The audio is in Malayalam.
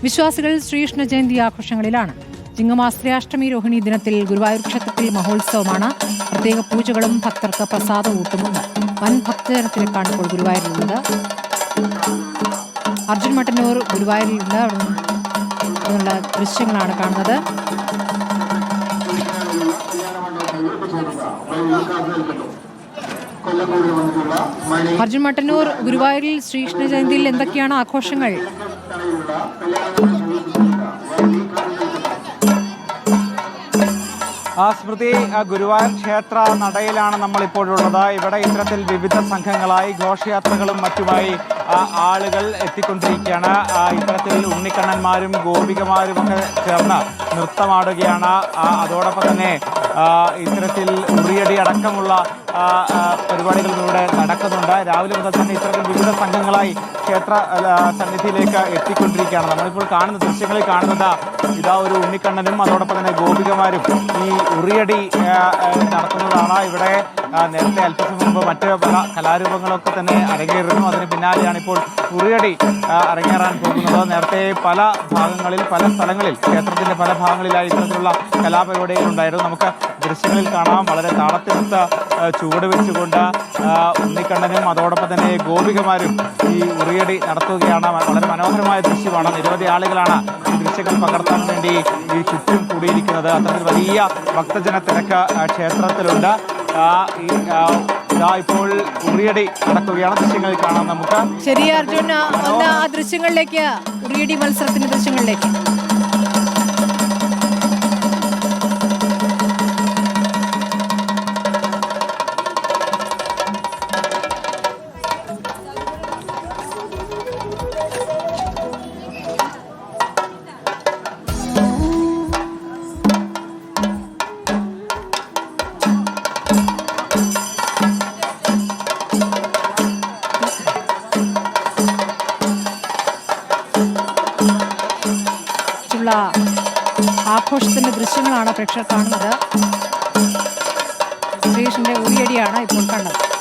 വിശ്വാസികൾ ശ്രീകൃഷ്ണ ജയന്തി ആഘോഷങ്ങളിലാണ്. ചിങ്ങമാസത്തിലെ അഷ്ടമി രോഹിണി ദിനത്തിൽ ഗുരുവായൂർ ക്ഷേത്രത്തിൽ മഹോത്സവമാണ്. പ്രത്യേക പൂജകളും ഭക്തർക്ക് പ്രസാദം ഊട്ടുമുണ്ട്. വൻ ഭക്തജനത്തിലേക്കാണ് ഇപ്പോൾ ഗുരുവായൂരിലുള്ളത്. അർജുൻ മട്ടന്നൂർ ഗുരുവായൂരിലുണ്ട്. അതിനുള്ള ദൃശ്യങ്ങളാണ് കാണുന്നത്. അർജുൻ മട്ടന്നൂർ, ഗുരുവായൂരിൽ ശ്രീകൃഷ്ണ ജയന്തിയിൽ എന്തൊക്കെയാണ് ആഘോഷങ്ങൾ? സ്മൃതി, ഗുരുവായൂർ ക്ഷേത്ര നടയിലാണ് നമ്മളിപ്പോഴുള്ളത്. ഇവിടെ ഇത്തരത്തിൽ വിവിധ സംഘങ്ങളായി ഘോഷയാത്രകളും മറ്റുമായി ആളുകൾ എത്തിക്കൊണ്ടിരിക്കുകയാണ്. ഇത്തരത്തിൽ ഉണ്ണിക്കണ്ണന്മാരും ഗോപികമാരും ഒക്കെ ചേർന്ന് നൃത്തമാടുകയാണ്. അതോടൊപ്പം തന്നെ ഇത്തരത്തിൽ ഉറിയടി അടക്കമുള്ള പരിപാടികളും ഇവിടെ നടക്കുന്നുണ്ട്. രാവിലെ മുതൽ തന്നെ ഇത്തരത്തിൽ വിവിധ സംഘങ്ങളായി ക്ഷേത്ര സന്നിധിയിലേക്ക് എത്തിക്കൊണ്ടിരിക്കുകയാണ്. നമ്മളിപ്പോൾ കാണുന്ന ദൃശ്യങ്ങളിൽ കാണുന്നത് ഇതാ ഒരു ഉണ്ണിക്കണ്ണനും അതോടൊപ്പം തന്നെ ഗോപികമാരും ഈ ഉറിയടി നടത്തുന്നതാണ്. ഇവിടെ നേരത്തെ അല്പസം മുമ്പ് മറ്റ് പല കലാരൂപങ്ങളൊക്കെ തന്നെ അരങ്ങേറുന്നു. അതിന് പിന്നാലെയാണ് ഇപ്പോൾ ഉറിയടി അരങ്ങേറാൻ പോകുന്നത്. നേരത്തെ പല ഭാഗങ്ങളിൽ, പല സ്ഥലങ്ങളിൽ, ക്ഷേത്രത്തിന്റെ പല ഭാഗങ്ങളിലായി ഇത്തരത്തിലുള്ള കലാപരിപാടികൾ ഉണ്ടായിരുന്നു. നമുക്ക് ദൃശ്യങ്ങളിൽ കാണാം. വളരെ താളത്തിനൊത്ത് ചുവട് വെച്ചുകൊണ്ട് ഉണ്ണിക്കണ്ണനും അതോടൊപ്പം തന്നെ ഗോപികമാരും ഈ ഉറിയടി നടത്തുകയാണ്. വളരെ മനോഹരമായ ദൃശ്യമാണ്. നിരവധി ആളുകളാണ് ഈ ദൃശ്യങ്ങൾ പകർത്താൻ വേണ്ടി ഈ ചുറ്റും കൂടിയിരിക്കുന്നത്. അത്തരത്തിൽ വലിയ ഭക്തജന തിരക്ക് ക്ഷേത്രത്തിലുണ്ട്. ഇപ്പോൾ ഉറിയടി നടക്കുകയാണ്. ദൃശ്യങ്ങളിൽ കാണാം നമുക്ക്. ശരി അർജുൻ, ആ ദൃശ്യങ്ങളിലേക്ക്, ഉറിയടി മത്സരത്തിന്റെ ദൃശ്യങ്ങളിലേക്ക്. ആഘോഷത്തിന്റെ ദൃശ്യങ്ങളാണ് പ്രേക്ഷകർ കാണുന്നത്. ശ്രീകൃഷ്ണന്റെ ഉറിയടിയാണ് ഇപ്പോൾ കണ്ടത്.